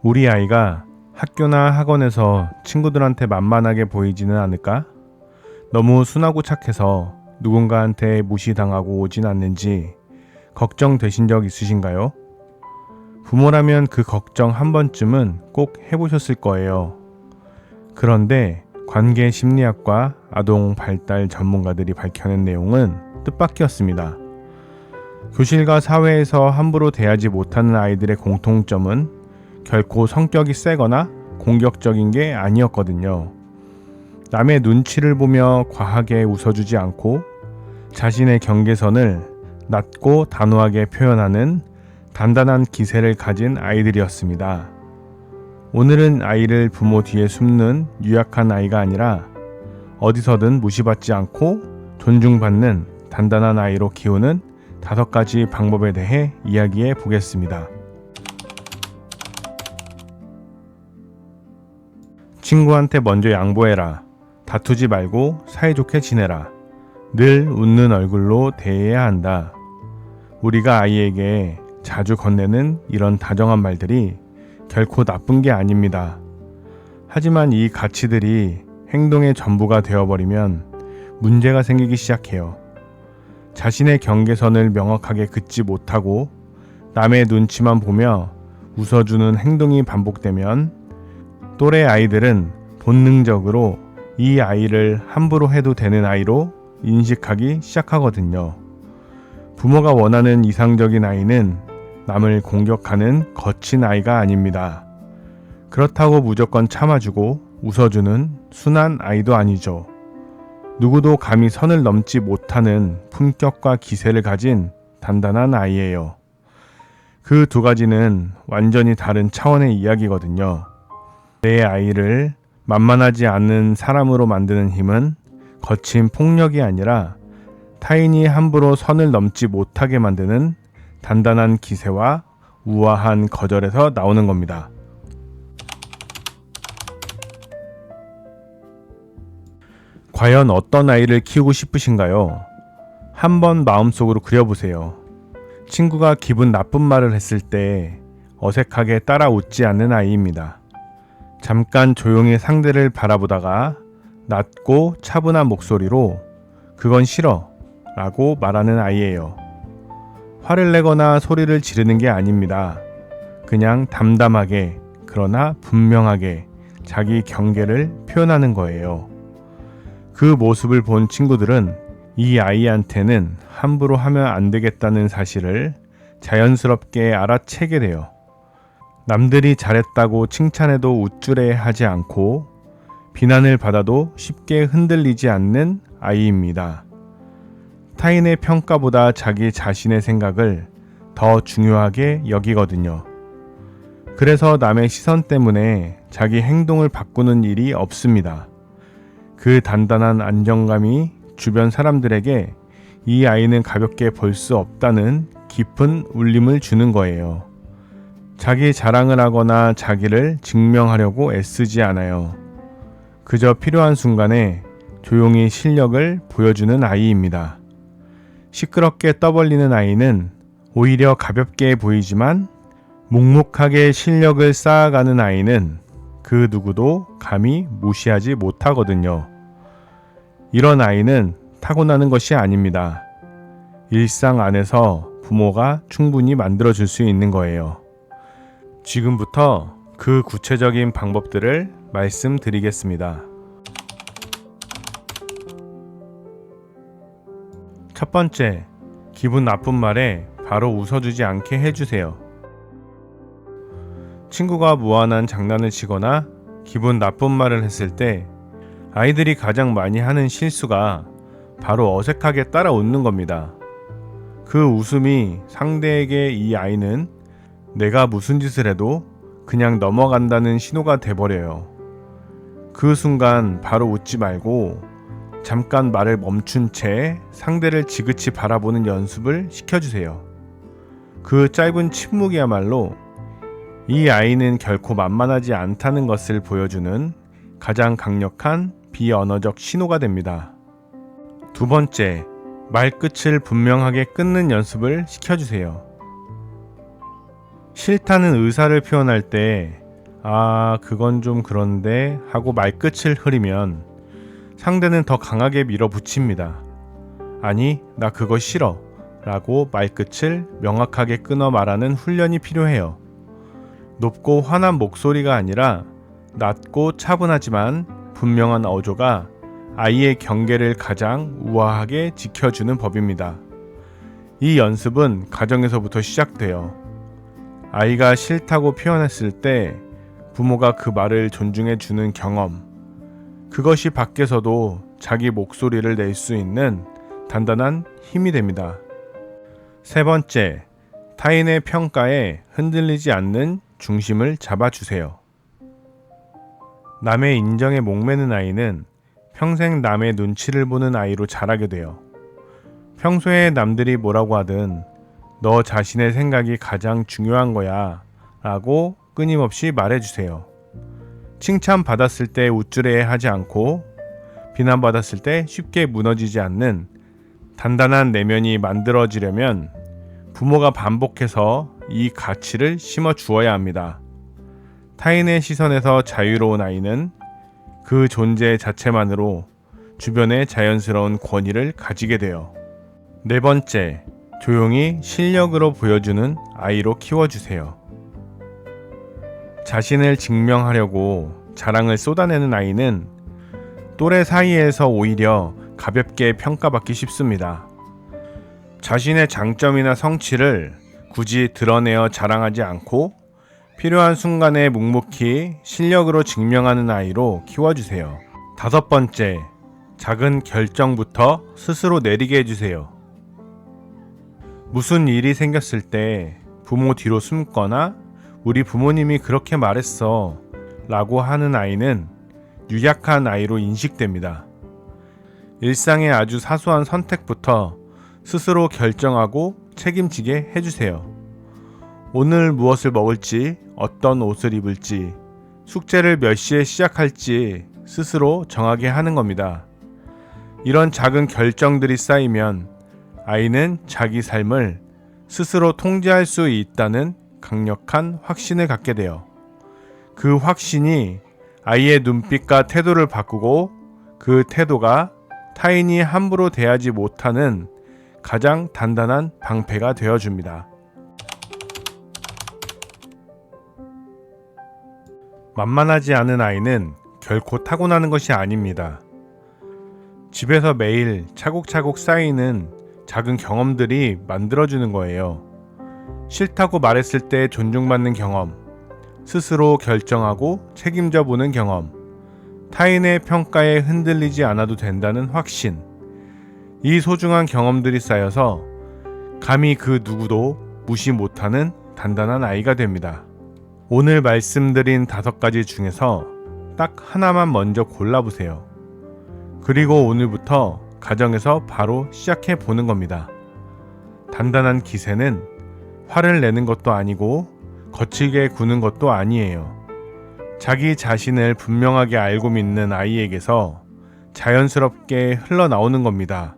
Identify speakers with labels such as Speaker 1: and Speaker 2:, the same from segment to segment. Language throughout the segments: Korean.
Speaker 1: 우리 아이가 학교나 학원에서 친구들한테 만만하게 보이지는 않을까? 너무 순하고 착해서 누군가한테 무시당하고 오진 않는지 걱정되신 적 있으신가요? 부모라면 그 걱정 한 번쯤은 꼭 해보셨을 거예요. 그런데 관계 심리학과 아동 발달 전문가들이 밝혀낸 내용은 뜻밖이었습니다. 교실과 사회에서 함부로 대하지 못하는 아이들의 공통점은 결코 성격이 세거나 공격적인 게 아니었거든요. 남의 눈치를 보며 과하게 웃어주지 않고 자신의 경계선을 낮고 단호하게 표현하는 단단한 기세를 가진 아이들이었습니다. 오늘은 아이를 부모 뒤에 숨는 유약한 아이가 아니라 어디서든 무시받지 않고 존중받는 단단한 아이로 키우는 5가지 방법에 대해 이야기해 보겠습니다. 친구한테 먼저 양보해라. 다투지 말고 사이좋게 지내라. 늘 웃는 얼굴로 대해야 한다. 우리가 아이에게 자주 건네는 이런 다정한 말들이 결코 나쁜 게 아닙니다. 하지만 이 가치들이 행동의 전부가 되어버리면 문제가 생기기 시작해요. 자신의 경계선을 명확하게 긋지 못하고 남의 눈치만 보며 웃어주는 행동이 반복되면 또래 아이들은 본능적으로 이 아이를 함부로 해도 되는 아이로 인식하기 시작하거든요. 부모가 원하는 이상적인 아이는 남을 공격하는 거친 아이가 아닙니다. 그렇다고 무조건 참아주고 웃어주는 순한 아이도 아니죠. 누구도 감히 선을 넘지 못하는 품격과 기세를 가진 단단한 아이예요. 그 2가지는 완전히 다른 차원의 이야기거든요. 내 아이를 만만하지 않은 사람으로 만드는 힘은 거친 폭력이 아니라 타인이 함부로 선을 넘지 못하게 만드는 단단한 기세와 우아한 거절에서 나오는 겁니다. 과연 어떤 아이를 키우고 싶으신가요? 한번 마음속으로 그려보세요. 친구가 기분 나쁜 말을 했을 때 어색하게 따라 웃지 않는 아이입니다. 잠깐 조용히 상대를 바라보다가 낮고 차분한 목소리로 "그건 싫어" 라고 말하는 아이예요. 화를 내거나 소리를 지르는 게 아닙니다. 그냥 담담하게 그러나 분명하게 자기 경계를 표현하는 거예요. 그 모습을 본 친구들은 이 아이한테는 함부로 하면 안 되겠다는 사실을 자연스럽게 알아채게 돼요. 남들이 잘했다고 칭찬해도 우쭐해하지 않고 비난을 받아도 쉽게 흔들리지 않는 아이입니다. 타인의 평가보다 자기 자신의 생각을 더 중요하게 여기거든요. 그래서 남의 시선 때문에 자기 행동을 바꾸는 일이 없습니다. 그 단단한 안정감이 주변 사람들에게 이 아이는 가볍게 볼 수 없다는 깊은 울림을 주는 거예요. 자기 자랑을 하거나 자기를 증명하려고 애쓰지 않아요. 그저 필요한 순간에 조용히 실력을 보여주는 아이입니다. 시끄럽게 떠벌리는 아이는 오히려 가볍게 보이지만 묵묵하게 실력을 쌓아가는 아이는 그 누구도 감히 무시하지 못하거든요. 이런 아이는 타고나는 것이 아닙니다. 일상 안에서 부모가 충분히 만들어줄 수 있는 거예요. 지금부터 그 구체적인 방법들을 말씀드리겠습니다. 첫 번째, 기분 나쁜 말에 바로 웃어주지 않게 해주세요. 친구가 무한한 장난을 치거나 기분 나쁜 말을 했을 때 아이들이 가장 많이 하는 실수가 바로 어색하게 따라 웃는 겁니다. 그 웃음이 상대에게 이 아이는 내가 무슨 짓을 해도 그냥 넘어간다는 신호가 돼버려요. 그 순간 바로 웃지 말고 잠깐 말을 멈춘 채 상대를 지그치 바라보는 연습을 시켜주세요. 그 짧은 침묵이야말로 이 아이는 결코 만만하지 않다는 것을 보여주는 가장 강력한 비언어적 신호가 됩니다. 2번째, 말끝을 분명하게 끊는 연습을 시켜주세요. 싫다는 의사를 표현할 때 그건 좀 그런데 하고 말끝을 흐리면 상대는 더 강하게 밀어붙입니다. 아니, 나 그거 싫어 라고 말끝을 명확하게 끊어 말하는 훈련이 필요해요. 높고 환한 목소리가 아니라 낮고 차분하지만 분명한 어조가 아이의 경계를 가장 우아하게 지켜주는 법입니다. 이 연습은 가정에서부터 시작돼요. 아이가 싫다고 표현했을 때 부모가 그 말을 존중해 주는 경험, 그것이 밖에서도 자기 목소리를 낼 수 있는 단단한 힘이 됩니다. 세 번째, 타인의 평가에 흔들리지 않는 중심을 잡아주세요. 남의 인정에 목매는 아이는 평생 남의 눈치를 보는 아이로 자라게 돼요. 평소에 남들이 뭐라고 하든 너 자신의 생각이 가장 중요한 거야 라고 끊임없이 말해주세요. 칭찬받았을 때 우쭐해하지 않고 비난받았을 때 쉽게 무너지지 않는 단단한 내면이 만들어지려면 부모가 반복해서 이 가치를 심어 주어야 합니다. 타인의 시선에서 자유로운 아이는 그 존재 자체만으로 주변의 자연스러운 권위를 가지게 돼요. 네 번째, 조용히 실력으로 보여주는 아이로 키워주세요. 자신을 증명하려고 자랑을 쏟아내는 아이는 또래 사이에서 오히려 가볍게 평가받기 쉽습니다. 자신의 장점이나 성취를 굳이 드러내어 자랑하지 않고 필요한 순간에 묵묵히 실력으로 증명하는 아이로 키워주세요. 다섯 번째, 작은 결정부터 스스로 내리게 해주세요. 무슨 일이 생겼을 때 부모 뒤로 숨거나 우리 부모님이 그렇게 말했어 라고 하는 아이는 유약한 아이로 인식됩니다. 일상의 아주 사소한 선택부터 스스로 결정하고 책임지게 해주세요. 오늘 무엇을 먹을지, 어떤 옷을 입을지, 숙제를 몇 시에 시작할지 스스로 정하게 하는 겁니다. 이런 작은 결정들이 쌓이면 아이는 자기 삶을 스스로 통제할 수 있다는 강력한 확신을 갖게 돼요. 그 확신이 아이의 눈빛과 태도를 바꾸고 그 태도가 타인이 함부로 대하지 못하는 가장 단단한 방패가 되어줍니다. 만만하지 않은 아이는 결코 타고나는 것이 아닙니다. 집에서 매일 차곡차곡 쌓이는 작은 경험들이 만들어주는 거예요. 싫다고 말했을 때 존중받는 경험, 스스로 결정하고 책임져 보는 경험, 타인의 평가에 흔들리지 않아도 된다는 확신. 이 소중한 경험들이 쌓여서 감히 그 누구도 무시 못하는 단단한 아이가 됩니다. 오늘 말씀드린 5가지 중에서 딱 하나만 먼저 골라보세요. 그리고 오늘부터 가정에서 바로 시작해 보는 겁니다. 단단한 기세는 화를 내는 것도 아니고 거칠게 구는 것도 아니에요. 자기 자신을 분명하게 알고 믿는 아이에게서 자연스럽게 흘러나오는 겁니다.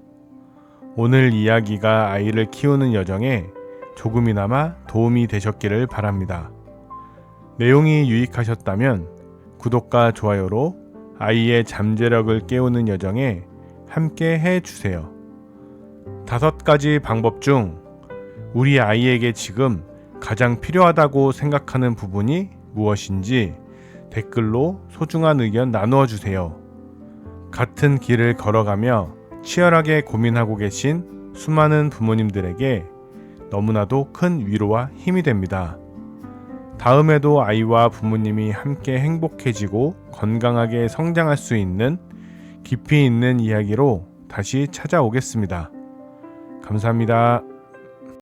Speaker 1: 오늘 이야기가 아이를 키우는 여정에 조금이나마 도움이 되셨기를 바랍니다. 내용이 유익하셨다면 구독과 좋아요로 아이의 잠재력을 깨우는 여정에 함께 해주세요. 5가지 방법 중 우리 아이에게 지금 가장 필요하다고 생각하는 부분이 무엇인지 댓글로 소중한 의견 나누어 주세요. 같은 길을 걸어가며 치열하게 고민하고 계신 수많은 부모님들에게 너무나도 큰 위로와 힘이 됩니다. 다음에도 아이와 부모님이 함께 행복해지고 건강하게 성장할 수 있는 깊이 있는 이야기로 다시 찾아오겠습니다. 감사합니다.